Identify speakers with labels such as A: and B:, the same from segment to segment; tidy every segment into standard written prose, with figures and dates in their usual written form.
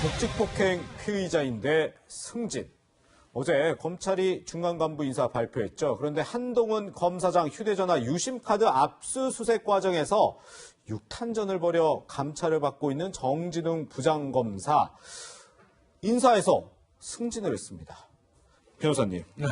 A: 복직폭행 피의자인데 승진. 어제 검찰이 중앙간부 인사 발표했죠. 그런데 한동훈 검사장 휴대전화 유심카드 압수수색 과정에서 육탄전을 벌여 감찰을 받고 있는 정진웅 부장검사 인사에서 승진을 했습니다. 변호사님,
B: 네.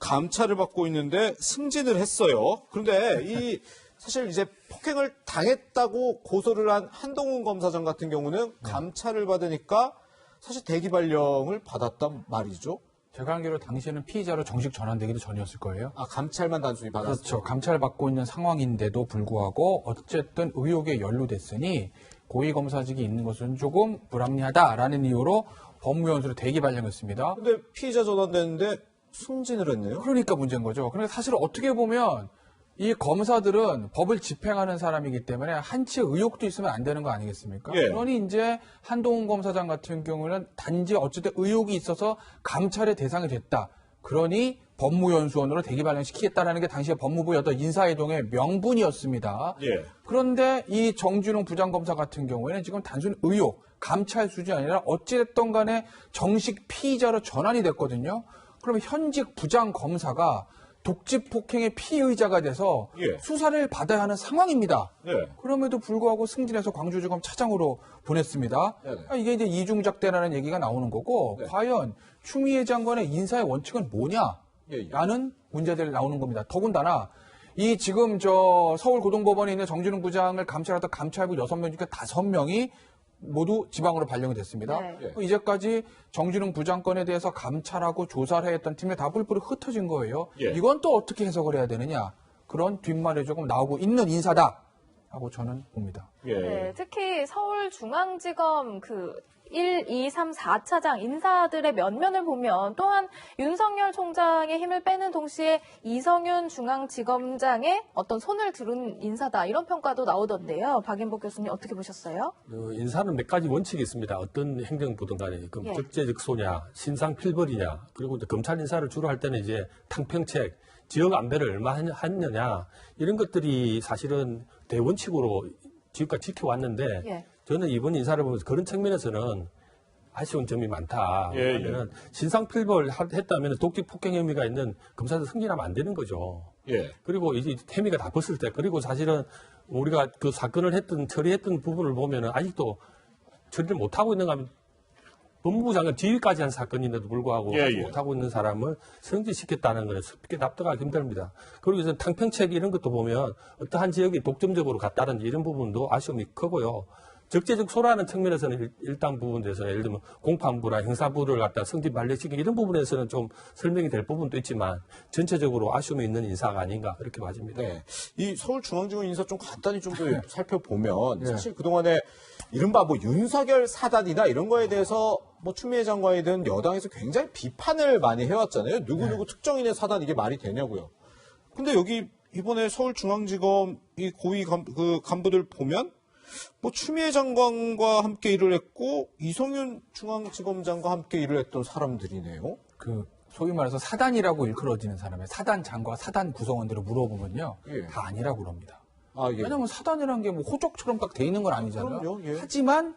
A: 감찰을 받고 있는데 승진을 했어요. 그런데 사실 이제 폭행을 당했다고 고소를 한 한동훈 검사장 같은 경우는 감찰을 받으니까 사실 대기 발령을 받았단 말이죠.
B: 제가 알기로 당시에는 피의자로 정식 전환되기도 전이었을 거예요.
A: 아, 감찰만 단순히 받았어요?
B: 그렇죠. 감찰받고 있는 상황인데도 불구하고 어쨌든 의혹에 연루됐으니 고위검사직이 있는 것은 조금 불합리하다라는 이유로 법무연수로 대기 발령했습니다.
A: 근데 피의자 전환됐는데 승진을 했네요?
B: 그러니까 문제인 거죠. 그런데 사실 어떻게 보면 이 검사들은 법을 집행하는 사람이기 때문에 한치의 의혹도 있으면 안 되는 거 아니겠습니까?
A: 예.
B: 그러니 이제 한동훈 검사장 같은 경우는 단지 어쨌든 의혹이 있어서 감찰의 대상이 됐다. 그러니 법무연수원으로 대기 발령시키겠다라는 게 당시에 법무부의 어떤 인사이동의 명분이었습니다.
A: 예.
B: 그런데 이 정진웅 부장검사 같은 경우에는 지금 단순 의혹, 감찰 수준이 아니라 어찌됐든 간에 정식 피의자로 전환이 됐거든요. 그러면 현직 부장검사가 독직 폭행의 피의자가 돼서
A: 예.
B: 수사를 받아야 하는 상황입니다.
A: 네.
B: 그럼에도 불구하고 승진해서 광주지검 차장으로 보냈습니다.
A: 네네.
B: 이게 이제 이중작대라는 얘기가 나오는 거고
A: 네.
B: 과연 추미애 장관의 인사의 원칙은 뭐냐라는 문제들이 나오는 겁니다. 더군다나 이 지금 서울고등법원에 있는 정진웅 부장을 감찰하던 감찰부 6명 중에 5명이 모두 지방으로 발령이 됐습니다.
C: 네.
B: 이제까지 정진웅 부장건에 대해서 감찰하고 조사를 했던 팀에 다 뿔뿔이 흩어진 거예요.
A: 예.
B: 이건 또 어떻게 해석을 해야 되느냐. 그런 뒷말이 조금 나오고 있는 인사다라고 저는 봅니다.
A: 예.
C: 네, 특히 서울중앙지검 1, 2, 3, 4차장 인사들의 면면을 보면 또한 윤석열 총장의 힘을 빼는 동시에 이성윤 중앙지검장의 어떤 손을 들은 인사다 이런 평가도 나오던데요. 박인복 교수님 어떻게 보셨어요?
D: 인사는 몇 가지 원칙이 있습니다. 어떤 행정부든 간에 그럼
C: 예.
D: 적재적소냐, 신상필벌이냐, 그리고 이제 검찰 인사를 주로 할 때는 이제 탕평책, 지역 안배를 얼마 했느냐 이런 것들이 사실은 대원칙으로 지금까지 지켜왔는데.
C: 예.
D: 저는 이번 인사를 보면서 그런 측면에서는 아쉬운 점이 많다.
A: 예,
D: 왜냐하면 신상필벌 했다면 독직 폭행 혐의가 있는 검사들 승진하면 안 되는 거죠.
A: 예.
D: 그리고 이제 혐의가 다 벗을 때, 그리고 사실은 우리가 그 사건을 처리했던 부분을 보면은 아직도 처리를 못하고 있는가 하면 법무부 장관 지휘까지 한 사건인데도 불구하고
A: 예,
D: 하지
A: 예.
D: 못하고 있는 사람을 승진시켰다는 건 쉽게 납득하기 힘듭니다. 그리고 이제 탕평책 이런 것도 보면 어떠한 지역이 독점적으로 갔다든지 이런 부분도 아쉬움이 크고요. 적재적소라는 측면에서는 일단 부분에서 예를 들면 공판부나 형사부를 갖다 승진 발령시키기 이런 부분에서는 좀 설명이 될 부분도 있지만 전체적으로 아쉬움이 있는 인사가 아닌가 이렇게 봐집니다.
A: 네. 이 서울중앙지검 인사 좀 간단히 좀 더 살펴보면
B: 네.
A: 사실 그동안에 이른바 윤석열 사단이나 이런 거에 대해서 추미애 장관이든 여당에서 굉장히 비판을 많이 해왔잖아요. 누구누구 특정인의 사단 이게 말이 되냐고요. 근데 여기 이번에 서울중앙지검 이 고위 간부들 보면 추미애 장관과 함께 일을 했고 이성윤 중앙지검장과 함께 일을 했던 사람들이네요.
B: 소위 말해서 사단이라고 일컬어지는 사람의 사단장과 사단 구성원들을 물어보면요.
A: 예.
B: 다 아니라고 그럽니다.
A: 아, 예.
B: 왜냐하면 사단이라는 게 호적처럼 딱 돼 있는 건 아니잖아요.
A: 그럼요, 예.
B: 하지만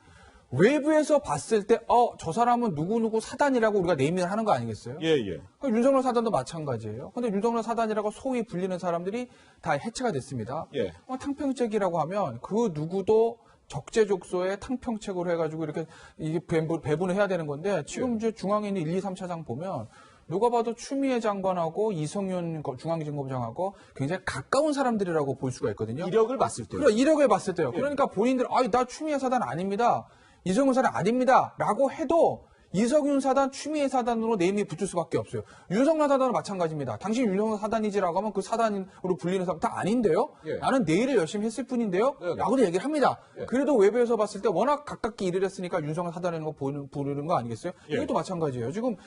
B: 외부에서 봤을 때 저 사람은 누구누구 사단이라고 우리가 네이밍을 하는 거 아니겠어요?
A: 예, 예.
B: 윤석열 사단도 마찬가지예요. 근데 윤석열 사단이라고 소위 불리는 사람들이 다 해체가 됐습니다.
A: 예.
B: 탕평책이라고 하면 그 누구도 적재적소에 탕평책으로 해가지고 이렇게 이게 배분을 해야 되는 건데 지금 이제 중앙에 있는 1, 2, 3차장 보면 누가 봐도 추미애 장관하고 이성윤 중앙지검장하고 굉장히 가까운 사람들이라고 볼 수가 있거든요.
A: 이력을 봤을 때요.
B: 그래, 이력을 봤을 때요.
A: 예.
B: 그러니까 본인들, 나 추미애 사단 아닙니다. 이성윤 사단 아닙니다. 라고 해도 이성윤 사단, 추미애 사단으로 네임이 붙을 수밖에 없어요. 윤석열 사단은 마찬가지입니다. 당신 윤석열 사단이지라고 하면 그 사단으로 불리는 사람 다 아닌데요?
A: 예.
B: 나는 내 일을 열심히 했을 뿐인데요?
A: 네네.
B: 라고도 얘기를 합니다.
A: 예.
B: 그래도 외부에서 봤을 때 워낙 가깝게 일을 했으니까 윤석열 사단이라는 거 부르는 거 아니겠어요?
A: 예.
B: 이것도 마찬가지예요. 지금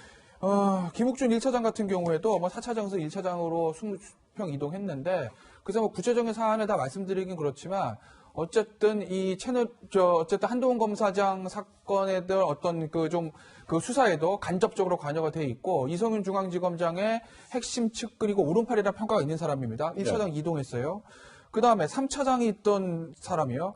B: 김욱준 1차장 같은 경우에도 4차장에서 1차장으로 승평 이동했는데 그래서 구체적인 사안을 다 말씀드리긴 그렇지만 어쨌든 어쨌든 한동훈 검사장 사건에 대한 어떤 그 수사에도 간접적으로 관여가 돼 있고 이성윤 중앙지검장의 핵심 측 그리고 오른팔이라는 평가가 있는 사람입니다. 1차장 이동했어요. 그 다음에 3차장이 있던 사람이요.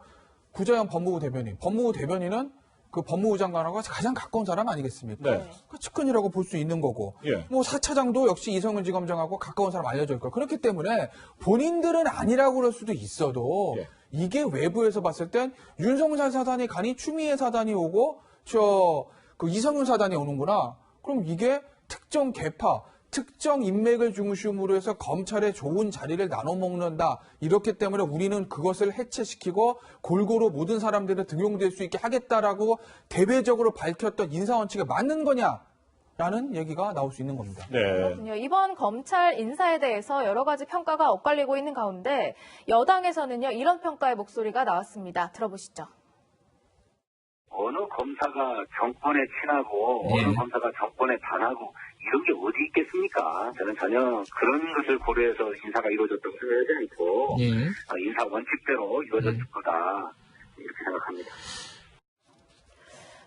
B: 구자현 법무부 대변인. 법무부 대변인은 그 법무부 장관하고 가장 가까운 사람 아니겠습니까?
A: 네.
B: 그 측근이라고 볼 수 있는 거고.
A: 예.
B: 뭐 4차장도 역시 이성윤 지검장하고 가까운 사람 알려져 있고. 그렇기 때문에 본인들은 아니라고 그럴 수도 있어도
A: 예.
B: 이게 외부에서 봤을 땐 윤석열 사단이 가니 추미애 사단이 오고 그 이성윤 사단이 오는구나. 그럼 이게 특정 계파, 특정 인맥을 중심으로 해서 검찰의 좋은 자리를 나눠 먹는다. 이렇기 때문에 우리는 그것을 해체시키고 골고루 모든 사람들이 등용될 수 있게 하겠다라고 대외적으로 밝혔던 인사원칙에 맞는 거냐라는 얘기가 나올 수 있는 겁니다.
A: 네.
C: 그렇군요. 이번 검찰 인사에 대해서 여러 가지 평가가 엇갈리고 있는 가운데 여당에서는요, 이런 평가의 목소리가 나왔습니다. 들어보시죠.
E: 어느 검사가 정권에 친하고 어느 검사가 정권에 반하고 이런 게 어디 있겠습니까? 저는 전혀 그런 것을 고려해서 인사가 이루어졌다고 생각하지 않고 인사 원칙대로 이루어졌을 거다 이렇게 생각합니다.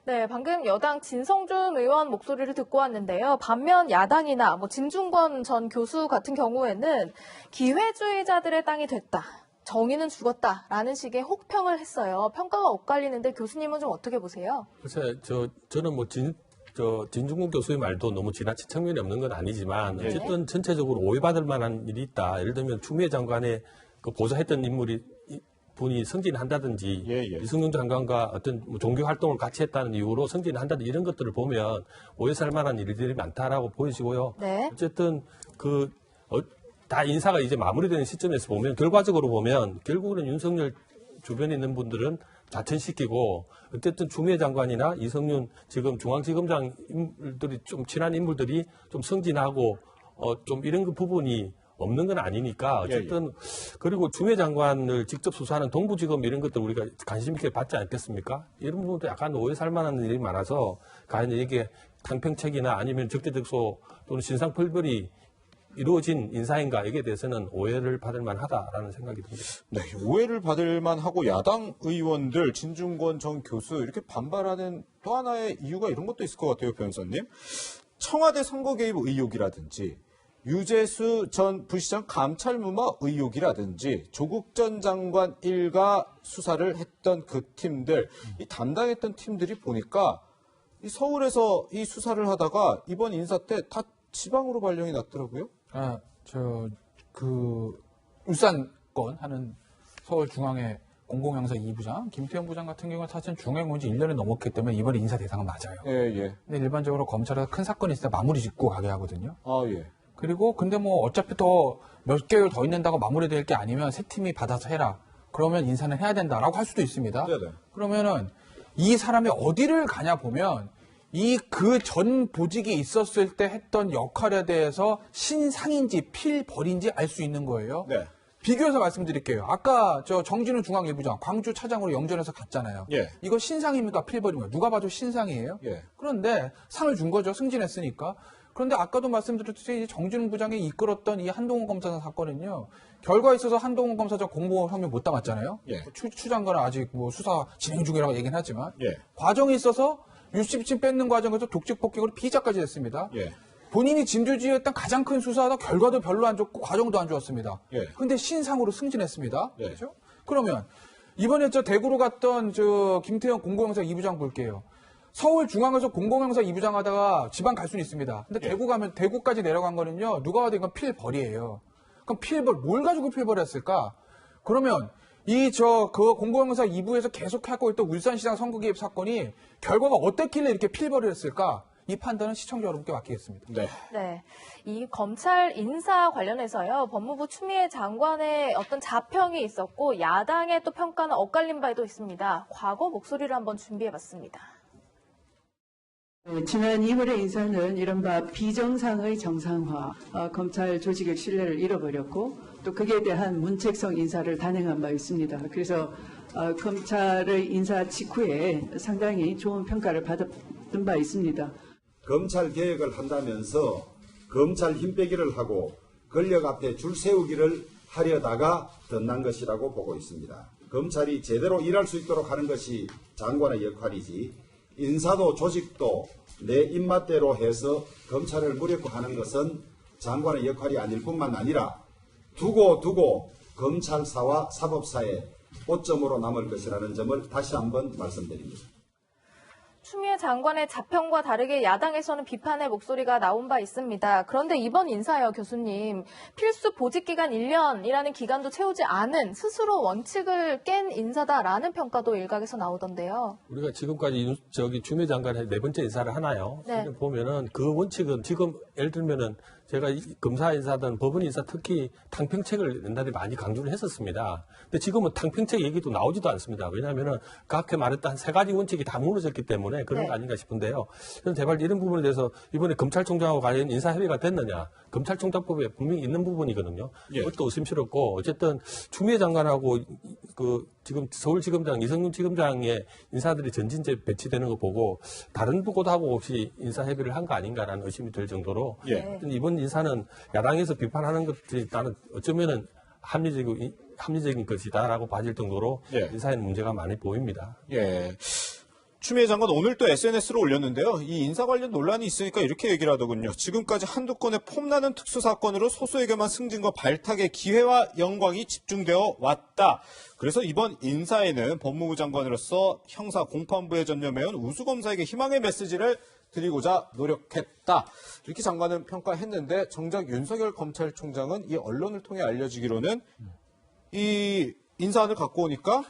C: 네, 방금 여당 진성준 의원 목소리를 듣고 왔는데요. 반면 야당이나 진중권 전 교수 같은 경우에는 기회주의자들의 땅이 됐다. 정의는 죽었다라는 식의 혹평을 했어요. 평가가 엇갈리는데 교수님은 좀 어떻게 보세요?
D: 글쎄, 저는 진중국 교수의 말도 너무 지나친 측면이 없는 건 아니지만 어쨌든 전체적으로 오해받을 만한 일이 있다. 예를 들면 추미애 장관의 그 보좌했던 분이 승진한다든지 이승용 장관과 어떤 종교 활동을 같이 했다는 이유로 승진한다든지 이런 것들을 보면 오해 살 만한 일들이 많다라고 보여지고요.
C: 네.
D: 어쨌든 다 인사가 이제 마무리되는 시점에서 보면 결과적으로 보면 결국은 윤석열 주변에 있는 분들은 자천시키고 어쨌든 추미애 장관이나 이성윤 지금 중앙지검장 인물들이 좀 친한 인물들이 좀 승진하고 좀 이런 그 부분이 없는 건 아니니까 어쨌든 그리고 추미애 장관을 직접 수사하는 동부지검 이런 것들 우리가 관심 있게 받지 않겠습니까? 이런 부분도 약간 오해 살 만한 일이 많아서 과연 이게 탕평책이나 아니면 적대적소 또는 신상펄벌이 이루어진 인사인가 여기에 대해서는 오해를 받을 만하다라는 생각이 듭니다.
A: 네, 오해를 받을 만하고 야당 의원들 진중권 전 교수 이렇게 반발하는 또 하나의 이유가 이런 것도 있을 것 같아요, 변호사님. 청와대 선거 개입 의혹이라든지 유재수 전 부시장 감찰 무마 의혹이라든지 조국 전 장관 일가 수사를 했던 그 팀들, 이 담당했던 팀들이 보니까 이 서울에서 이 수사를 하다가 이번 인사 때 다 지방으로 발령이 났더라고요.
B: 울산권 하는 서울중앙의 공공형사 2부장, 김태현 부장 같은 경우는 사실 중앙에 온 지 1년이 넘었기 때문에 이번에 인사 대상은 맞아요.
A: 예.
B: 근데 일반적으로 검찰에서 큰 사건이 있을 때 마무리 짓고 가게 하거든요.
A: 예.
B: 그리고 근데 어차피 더 몇 개월 더 있는다고 마무리될 게 아니면 새 팀이 받아서 해라. 그러면 인사는 해야 된다라고 할 수도 있습니다.
A: 네네.
B: 그러면은 이 사람이 어디를 가냐 보면 그 전 보직이 있었을 때 했던 역할에 대해서 신상인지 필벌인지 알 수 있는 거예요.
A: 네.
B: 비교해서 말씀드릴게요. 아까 정진우 중앙일부장 광주 차장으로 영전해서 갔잖아요.
A: 예.
B: 이거 신상입니까 필벌입니까? 누가 봐도 신상이에요.
A: 예.
B: 그런데 상을 준 거죠. 승진했으니까. 그런데 아까도 말씀드렸듯이 정진우 부장이 이끌었던 이 한동훈 검사장 사건은요. 결과에 있어서 한동훈 검사장 공무원 혐의 못 담았잖아요.
A: 예.
B: 추 장관은 아직 수사 진행 중이라고 얘기는 하지만
A: 예.
B: 과정에 있어서 유시비층 뺏는 과정에서 독직 폭격으로 피의자까지 됐습니다.
A: 예.
B: 본인이 진두지휘했던 가장 큰 수사다 결과도 별로 안 좋고 과정도 안 좋았습니다.
A: 예.
B: 근데 신상으로 승진했습니다.
A: 예.
B: 그렇죠? 그러면 이번에 대구로 갔던 김태형 공공형사 2부장 볼게요. 서울중앙에서 공공형사 2부장 하다가 지방 갈 수는 있습니다. 근데
A: 예.
B: 대구 가면 대구까지 내려간 거는요. 누가 봐도 이건 필벌이에요. 그럼 필벌 뭘 가지고 필벌했을까? 그러면 그 공공형사 2부에서 계속하고 있던 울산시장 선거 개입 사건이 결과가 어땠길래 이렇게 필벌을 했을까? 이 판단은 시청자 여러분께 맡기겠습니다.
A: 네.
C: 네. 이 검찰 인사 관련해서요, 법무부 추미애 장관의 어떤 자평이 있었고, 야당의 또 평가는 엇갈린 바도 있습니다. 과거 목소리를 한번 준비해봤습니다.
F: 지난 2월의 인사는 이른바 비정상의 정상화, 검찰 조직의 신뢰를 잃어버렸고 또 거기에 대한 문책성 인사를 단행한 바 있습니다. 그래서 검찰의 인사 직후에 상당히 좋은 평가를 받았던 바 있습니다.
G: 검찰 개혁을 한다면서 검찰 힘 빼기를 하고 권력 앞에 줄 세우기를 하려다가 덧난 것이라고 보고 있습니다. 검찰이 제대로 일할 수 있도록 하는 것이 장관의 역할이지 인사도 조직도 내 입맛대로 해서 검찰을 무력화하는 것은 장관의 역할이 아닐 뿐만 아니라 두고 검찰사와 사법사의 오점으로 남을 것이라는 점을 다시 한번 말씀드립니다.
C: 추미애 장관의 자평과 다르게 야당에서는 비판의 목소리가 나온 바 있습니다. 그런데 이번 인사요, 교수님. 필수 보직기간 1년이라는 기간도 채우지 않은 스스로 원칙을 깬 인사다라는 평가도 일각에서 나오던데요.
D: 우리가 지금까지 추미애 장관의 네 번째 인사를 하나요?
C: 네.
D: 지금 보면은 그 원칙은 지금 예를 들면은 제가 검사 인사든 법원 인사 특히 탕평책을 옛날에 많이 강조를 했었습니다. 근데 지금은 탕평책 얘기도 나오지도 않습니다. 왜냐하면은 각해 말했던 한 3가지 원칙이 다 무너졌기 때문에 그런
C: 네.
D: 거 아닌가 싶은데요. 그래서 제발 이런 부분에 대해서 이번에 검찰총장하고 관련 인사 협의가 됐느냐. 검찰총장법에 분명히 있는 부분이거든요.
A: 예.
D: 그것도 의심스럽고 어쨌든 추미애 장관하고 지금 서울지검장 이성윤 지검장의 인사들이 전진제 배치되는 거 보고 다른 곳하고 없이 인사 협의를 한 거 아닌가라는 의심이 들 정도로
A: 예.
D: 이번 인사는 야당에서 비판하는 것들이 나는 어쩌면은 합리적인 것이다라고 봐질 정도로
A: 예.
D: 인사에는 문제가 많이 보입니다.
A: 예. 추미애 장관 오늘 또 SNS로 올렸는데요. 이 인사 관련 논란이 있으니까 이렇게 얘기를 하더군요. 지금까지 한두 건의 폼나는 특수사건으로 소수에게만 승진과 발탁의 기회와 영광이 집중되어 왔다. 그래서 이번 인사에는 법무부 장관으로서 형사 공판부에 전념해온 우수검사에게 희망의 메시지를 드리고자 노력했다. 이렇게 장관은 평가했는데 정작 윤석열 검찰총장은 이 언론을 통해 알려지기로는 이 인사안을 갖고 오니까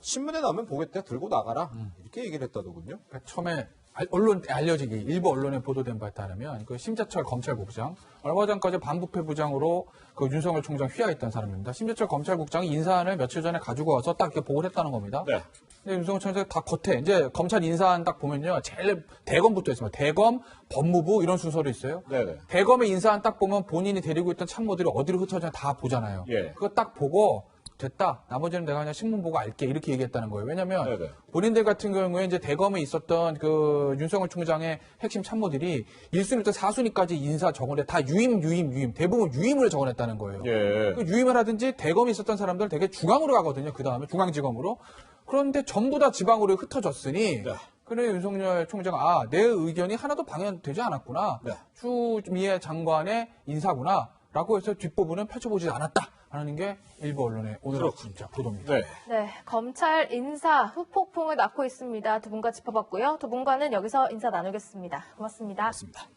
A: 신문에 나면 보겠다 들고 나가라 이렇게 얘기를 했다더군요.
B: 그러니까 처음에 언론 알려지기 일부 언론에 보도된 바에 따르면 그 심재철 검찰국장 얼마 전까지 반부패 부장으로 그 윤석열 총장 휘하했던 사람입니다. 심재철 검찰국장이 인사안을 며칠 전에 가지고 와서 딱 이렇게 보고를 했다는 겁니다.
A: 네.
B: 근데 윤석열 총장이 다 겉에 이제 검찰 인사안 딱 보면요 제일 대검부터 있습니다. 대검, 법무부 이런 순서로 있어요.
A: 네네.
B: 대검의 인사안 딱 보면 본인이 데리고 있던 참모들이 어디로 흩어져 다 보잖아요.
A: 예.
B: 그거 딱 보고 됐다. 나머지는 내가 그냥 신문 보고 알게 이렇게 얘기했다는 거예요. 왜냐하면
A: 네네.
B: 본인들 같은 경우에 이제 대검에 있었던 그 윤석열 총장의 핵심 참모들이 1순위부터 4순위까지 인사 적어내 다 유임 대부분 유임을 적어냈다는 거예요.
A: 예.
B: 그 유임을 하든지 대검에 있었던 사람들 되게 중앙으로 가거든요. 그 다음에 중앙지검으로. 그런데 전부 다 지방으로 흩어졌으니
A: 네.
B: 그래 윤석열 총장 내 의견이 하나도 방해되지 않았구나.
A: 네.
B: 추미애 장관의 인사구나. 라고 해서 뒷부분은 펼쳐보지 않았다라는 게 일부 언론의 오늘 진짜 보도입니다.
A: 네.
C: 네, 검찰 인사 후폭풍을 낳고 있습니다. 두 분과 짚어봤고요. 두 분과는 여기서 인사 나누겠습니다. 고맙습니다.
A: 맞습니다.